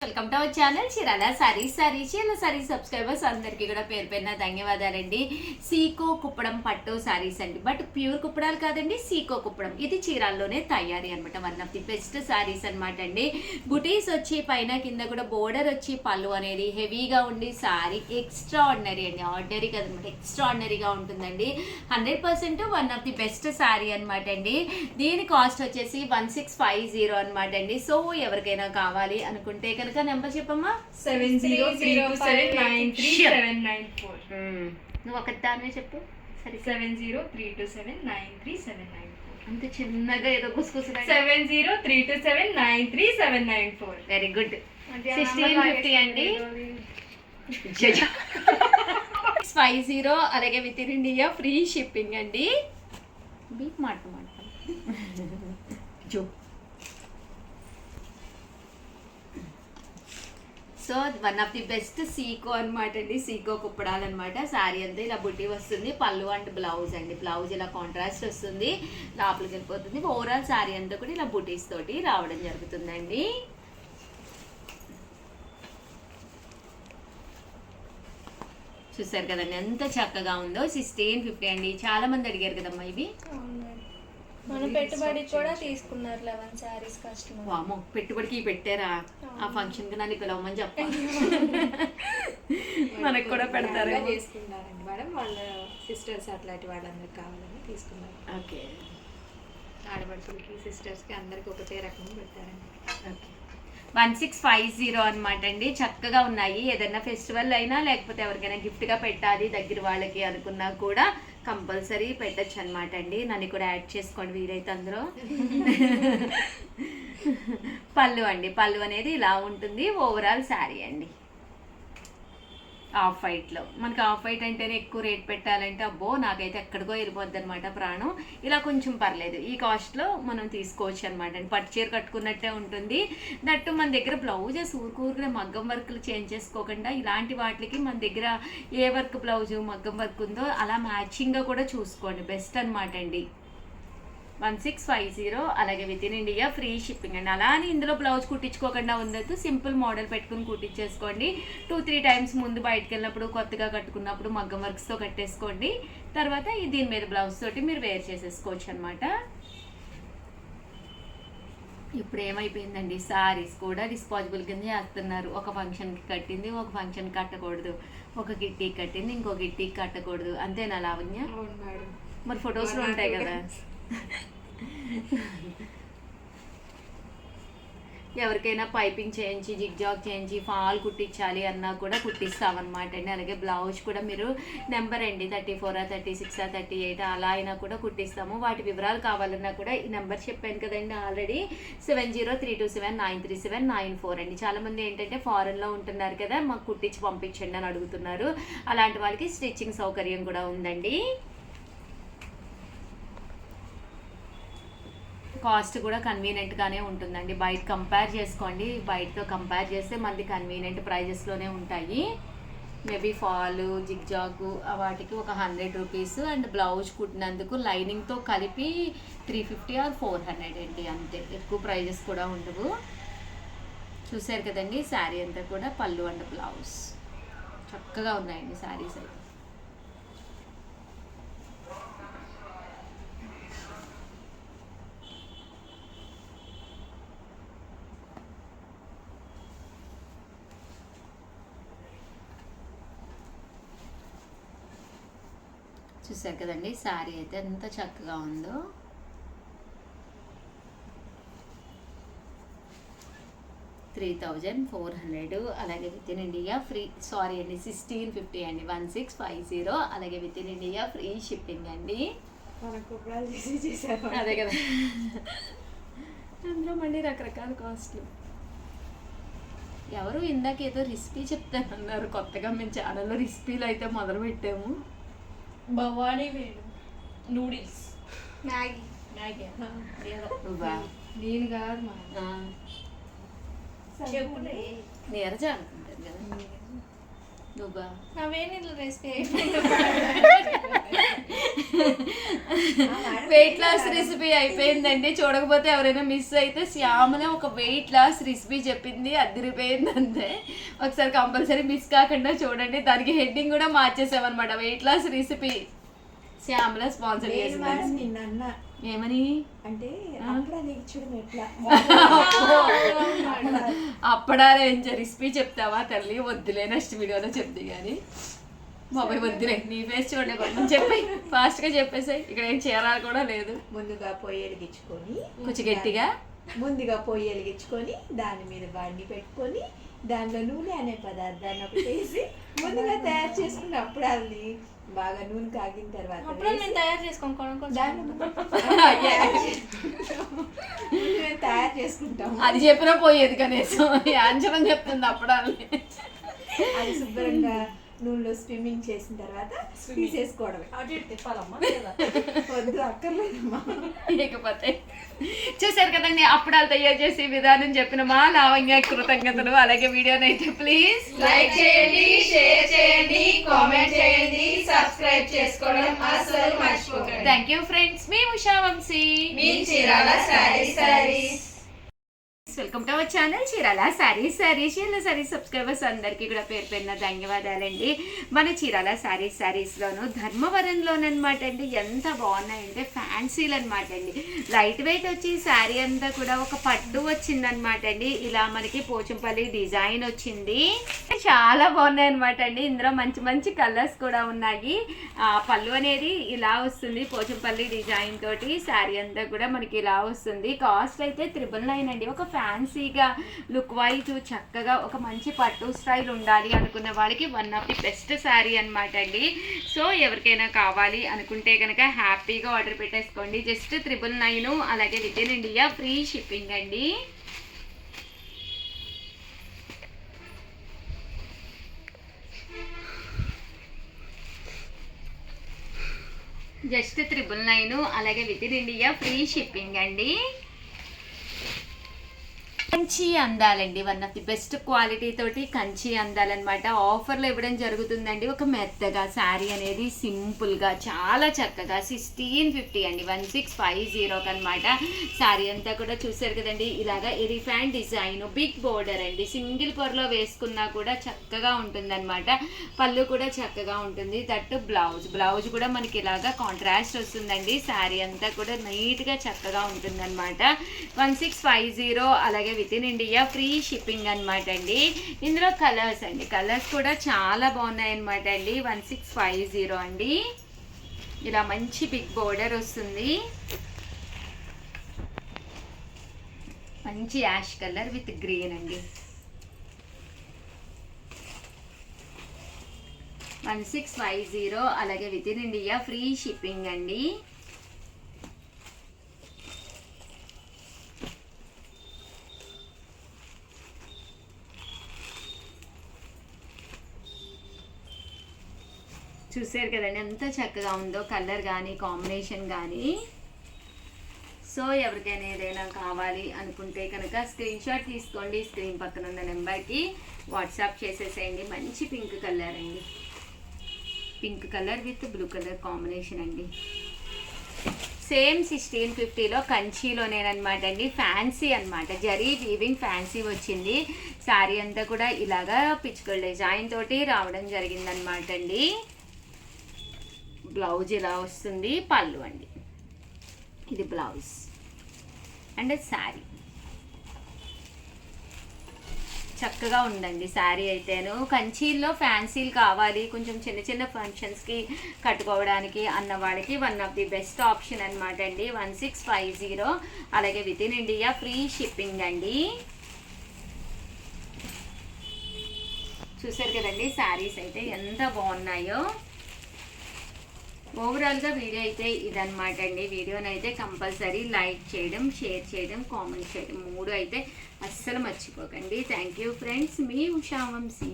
Welcome to our channel Chirala sarees subscribers అందరికీ కూడా పేరు పేరున ధన్యవాదాలండి. సీకో కుప్పడం పట్టు సారీస్ అండి, బట్ ప్యూర్ కుప్పడాలు కాదండి, సీకో కుప్పడం. ఇది చీరాల్లోనే తయారీ అనమాట. One of the best saris అనమాట అండి. బుటీస్ వచ్చి పైన కింద కూడా బోర్డర్ వచ్చి పళ్ళు అనేది హెవీగా ఉండి సారీ ఎక్స్ట్రా ఆర్డినరీ అండి, ఆర్డినరీ కదనమాట, ఎక్స్ట్రా ఆర్డినరీగా ఉంటుందండి. 100% one of the best sorry అనమాట అండి. దీని కాస్ట్ వచ్చేసి 1650 అనమాట అండి. సో ఎవరికైనా కావాలి అనుకుంటే కనుక నెంబర్ చెప్పమ్మా. 7032793794. నువ్వు ఒక దానివే చెప్పు. సరే, 7032793794. అంత చిన్నగా ఏదో గుసగుస. 7032793794. Very good. 1650 అండి. 50 అలాగే with in India free shipping అండి. బీట్ మాట జో. So one of the best Seiko అనమాట అండి. సీకో కుప్పడాలు అనమాట. శారీ అంతా ఇలా బుట్టి వస్తుంది, పళ్ళు అండ్ బ్లౌజ్ అండి. బ్లౌజ్ ఇలా కాంట్రాస్ట్ వస్తుంది, లోపలికి వెళ్ళిపోతుంది. ఓవరాల్ శారీ అంతా కూడా ఇలా బుటీస్ తోటి రావడం జరుగుతుందండి. చూసారు కదండి ఎంత చక్కగా ఉందో. 1650 అండి. చాలా మంది అడిగారు కదమ్మా ఇవి. మన పెట్టుబడి కూడా తీసుకున్నారు 11 సారీస్ కస్టమర్. వామో, పెట్టుబడికి పెట్టారా? ఆ ఫంక్షన్ కి నన్ను పిలవమని చెప్పాలి. మనకు కూడా పెడతారు. తీసుకున్నారండి మేడం, వాళ్ళ సిస్టర్స్ అట్లాంటి వాళ్ళందరికి కావాలని తీసుకున్నారు. ఓకే, ఆడపడుచులకి సిస్టర్స్కి అందరికి ఒకటే రకం పెట్టారండి. ఓకే. 1650 అనమాట అండి. చక్కగా ఉన్నాయి. ఏదైనా ఫెస్టివల్ అయినా లేకపోతే ఎవరికైనా గిఫ్ట్గా పెట్టాలి దగ్గర వాళ్ళకి అనుకున్నా కూడా కంపల్సరీ పెట్టచ్చు అనమాట అండి. నన్ను కూడా యాడ్ చేసుకోండి వీలైతే అందరూ. పళ్ళు అండి, పళ్ళు అనేది ఇలా ఉంటుంది. ఓవరాల్ శారీ అండి ఆఫ్ వైట్లో. మనకి ఆఫ్ వైట్ అంటేనే ఎక్కువ రేట్ పెట్టాలంటే అబ్బో నాకైతే ఎక్కడికో వెళ్ళిపోద్ది అనమాట ప్రాణం. ఇలా కొంచెం పర్లేదు, ఈ కాస్ట్లో మనం తీసుకోవచ్చు అనమాట అండి. పట్టు చీర కట్టుకున్నట్టే ఉంటుంది. దట్టు మన దగ్గర బ్లౌజెస్ ఊరుకూరుకునే మగ్గం వర్క్లు చేంజ్ చేసుకోకుండా ఇలాంటి వాటికి మన దగ్గర ఏ వర్క్ బ్లౌజు మగ్గం వర్క్ ఉందో అలా మ్యాచింగ్గా కూడా చూసుకోండి, బెస్ట్ అనమాట అండి. 1650 అలాగే with in India free shipping అండి. అలా అని ఇందులో బ్లౌజ్ కుట్టించుకోకుండా ఉండద్దు, సింపుల్ మోడల్ పెట్టుకుని కుట్టించేసుకోండి. 2-3 టైమ్స్ ముందు బయటకు వెళ్ళినప్పుడు కొత్తగా కట్టుకున్నప్పుడు మగ్గం వర్క్స్తో కట్టేసుకోండి. తర్వాత దీని మీద బ్లౌజ్ తోటి మీరు వేర్ చేసేసుకోవచ్చు అనమాట. ఇప్పుడు ఏమైపోయిందండి, సారీస్ కూడా డిస్పాజిబుల్ కింద చేస్తున్నారు. ఒక ఫంక్షన్కి కట్టింది ఒక ఫంక్షన్కి కట్టకూడదు, ఒక గిట్టీకి కట్టింది ఇంకో గిట్టీకి కట్టకూడదు. అంతేనా లావణ్య? మరి ఫొటోస్లో ఉంటాయి కదా. ఎవరికైనా పైపింగ్ చేయించి జిగ్జాగ్ చేయించి ఫాల్ కుట్టించాలి అన్నా కూడా కుట్టిస్తామన్నమాట అండి. అలాగే బ్లౌజ్ కూడా మీరు నెంబర్ అండి 34, 36, 38 అలా అయినా కూడా కుట్టిస్తాము. వాటి వివరాలు కావాలన్నా కూడా ఈ నెంబర్ చెప్పాను కదండి ఆల్రెడీ, 7032793794 అండి. చాలామంది ఏంటంటే ఫారెన్లో ఉంటున్నారు కదా, మాకు కుట్టించి పంపించండి అని అడుగుతున్నారు. అలాంటి వాళ్ళకి స్టిచ్చింగ్ సౌకర్యం కూడా ఉందండి. కాస్ట్ కూడా కన్వీనియంట్గానే ఉంటుందండి. బయట కంపేర్ చేసుకోండి, బయటతో కంపేర్ చేస్తే మనది కన్వీనియంట్ ప్రైజెస్లోనే ఉంటాయి. మేబీ ఫాలు జిగ్జాగు వాటికి ఒక 100 రూపీస్ అండ్ బ్లౌజ్ కుట్టినందుకు లైనింగ్తో కలిపి 350 or 400 అండి, అంతే. ఎక్కువ ప్రైజెస్ కూడా ఉండవు. చూసారు కదండి శారీ అంతా కూడా పళ్ళు అండ్ బ్లౌజ్ చక్కగా ఉన్నాయండి శారీస్ అయితే. చూసారు కదండి శారీ అయితే ఎంత చక్కగా ఉందో. $3,400 అలాగే with in India free, sorry అండి 1650 అండి. 1650 అలాగే with in India free shipping అండి. అదే కదా, అందులో మళ్ళీ రకరకాల కాస్ట్లు. ఎవరు ఇందాక ఏదో రెసిపీ చెప్తానన్నారు కొత్తగా, మేము ఛానల్లో రెసిపీలు అయితే మొదలు పెట్టాము. భవానీ వేడు నూడిల్స్, మ్యాగీ నేను కాదు మా చెప్పులే నీరజ అనుకుంటాను కదా నువ్వా. అవే నీళ్ళు రెసిపీ వెయిట్ లాస్ రెసిపీ అయిపోయిందండి. చూడకపోతే ఎవరైనా మిస్ అయితే శ్యామల ఒక వెయిట్ లాస్ రెసిపీ చెప్పింది, అదిరిపోయింది అంతే. ఒకసారి కంపల్సరీ మిస్ కాకుండా చూడండి. దానికి హెడ్డింగ్ కూడా మార్చేసామన్నమాట, weight loss recipe. Shyamala sponsor చేసింది. ఏమని అంటే అప్పడాలే రెసిపీ చెప్తావా తల్లి? వద్దులే, నెక్స్ట్ వీడియోలో చెప్తే కానీ. బాబాయ్ వద్దులే, నీ ఫేస్ చూడలే, కొంచెం చెప్పి ఫాస్ట్గా చెప్పేసాయి. ఇక్కడ ఏం చేరాలి కూడా లేదు. ముందుగా పొయ్యి వెలిగించుకొని, కొంచెం గట్టిగా ముందుగా పొయ్యి వెలిగించుకొని దాని మీద బండి పెట్టుకొని దానిలో నూనె అనే పదార్థాన్ని ఒకటి వేసి ముందుగా తయారు చేసుకున్న అప్పుడాల్ని బాగా నూనె కాగిన తర్వాత తయారు చేసుకోండి, తయారు చేసుకుంటాం. అది చెప్పినా పోయేది కనీసం. యాంచనం చెప్తుంది అప్పుడాల్ని. అది శుభ్రంగా నూనెలో స్విమ్మింగ్ చేసిన తర్వాత తీసేసుకోవడమే. వద్దు, అక్కర్లేదమ్మా. లేకపోతే చూసారు కదండి, అప్పుడాలు తయారు చేసే విధానం చెప్పిన మా లావణ్య కృతజ్ఞతలు. అలాగే వీడియోని అయితే ప్లీజ్ లైక్ చేయండి, షేర్ చేయండి, కామెంట్ చేయండి, సబ్స్క్రైబ్ చేసుకోవడం అసలు మర్చిపోకండి. Thank you friends. మీ ఉషా వంశీ, మీ Chirala sarees. Welcome to our channel Chirala sarees. Chirala sarees subscribers అందరికీ కూడా పేరు పేరున ధన్యవాదాలండి. మన చీరాల సారీస్లోను ధర్మవరంలోనమాట అండి. ఎంత బాగున్నాయంటే ఫ్యాన్సీలు అనమాట అండి. లైట్ వెయిట్ వచ్చి శారీ అంతా కూడా ఒక పట్టు వచ్చిందనమాట అండి. ఇలా మనకి పోచంపల్లి డిజైన్ వచ్చింది. చాలా బాగున్నాయి అనమాట అండి. ఇందులో మంచి మంచి కలర్స్ కూడా ఉన్నాయి. పళ్ళు అనేది ఇలా వస్తుంది, పోచంపల్లి డిజైన్ తోటి శారీ అంతా కూడా మనకి ఇలా వస్తుంది. కాస్ట్ అయితే 999 అండి. ఒక ఫ్యాన్సీగా లుక్ వైజ్ చక్కగా ఒక మంచి పట్టు స్టైల్ ఉండాలి అనుకున్న వాళ్ళకి one of the best sari అనమాట అండి. సో ఎవరికైనా కావాలి అనుకుంటే కనుక హ్యాపీగా ఆర్డర్ పెట్టేసుకోండి. జస్ట్ 999, అలాగే with in India free shipping అండి. జస్ట్ 999, అలాగే with in India free shipping అండి. కంచి అందాలండి. One of the best quality తోటి కంచి అందాలన్నమాట. ఆఫర్లో ఇవ్వడం జరుగుతుందండి. ఒక మెత్తగా శారీ అనేది సింపుల్గా చాలా చక్కగా 1650 అండి, 1650 అనమాట. శారీ అంతా కూడా చూసారు కదండి. ఇలాగా ఎలిఫెంట్ డిజైన్, బిగ్ బోర్డర్ అండి. సింగిల్ పొరలో వేసుకున్నా కూడా చక్కగా ఉంటుందన్నమాట. పళ్ళు కూడా చక్కగా ఉంటుంది. దట్టు బ్లౌజ్ కూడా మనకి ఇలాగా కాంట్రాస్ట్ వస్తుందండి. శారీ అంతా కూడా నీట్గా చక్కగా ఉంటుందన్నమాట. 1650, అలాగే with in India free shipping అనమాట అండి. ఇందులో కలర్స్ అండి, కలర్స్ కూడా చాలా బాగున్నాయి అనమాట అండి. 1650 అండి. ఇలా మంచి బిగ్ బోర్డర్ వస్తుంది. మంచి యాష్ కలర్ విత్ గ్రీన్ అండి. 1650, అలాగే with in India free shipping అండి. చూసారు కదండి ఎంత చక్కగా ఉందో కలర్ కానీ కాంబినేషన్ కానీ. సో ఎవరికైనా ఏదైనా కావాలి అనుకుంటే కనుక స్క్రీన్ షాట్ తీసుకోండి. స్క్రీన్ పక్కన ఉన్న నెంబర్కి వాట్సాప్ చేసేసేయండి. మంచి పింక్ కలర్ అండి. Pink colour with blue colour combination అండి. సేమ్ 1650లో కంచిలోనేనమాట అండి. ఫ్యాన్సీ అనమాట, జరీ వీవింగ్ ఫ్యాన్సీ వచ్చింది. శారీ అంతా కూడా ఇలాగా పిచ్చుకల డిజైన్ తోటి రావడం జరిగిందనమాట అండి. బ్లౌజ్ ఇలా వస్తుంది. పళ్ళు అండి, ఇది బ్లౌజ్ అండ్ శారీ. చక్కగా ఉందండి శారీ అయితేను. కంచీల్లో ఫ్యాన్సీలు కావాలి కొంచెం చిన్న చిన్న ఫంక్షన్స్కి కట్టుకోవడానికి అన్న వాళ్ళకి one of the best option అనమాట అండి. 1650, అలాగే with in India free shipping అండి. చూసారు కదండి శారీస్ అయితే ఎంత బాగున్నాయో. ఓవరాల్గా వీడియో అయితే ఇదనమాట అండి. వీడియోని అయితే కంపల్సరీ లైక్ చేయడం, షేర్ చేయడం, కామెంట్ చేయడం 3 అయితే అస్సలు మర్చిపోకండి. Thank you friends. మీ ఉషా వంశీ.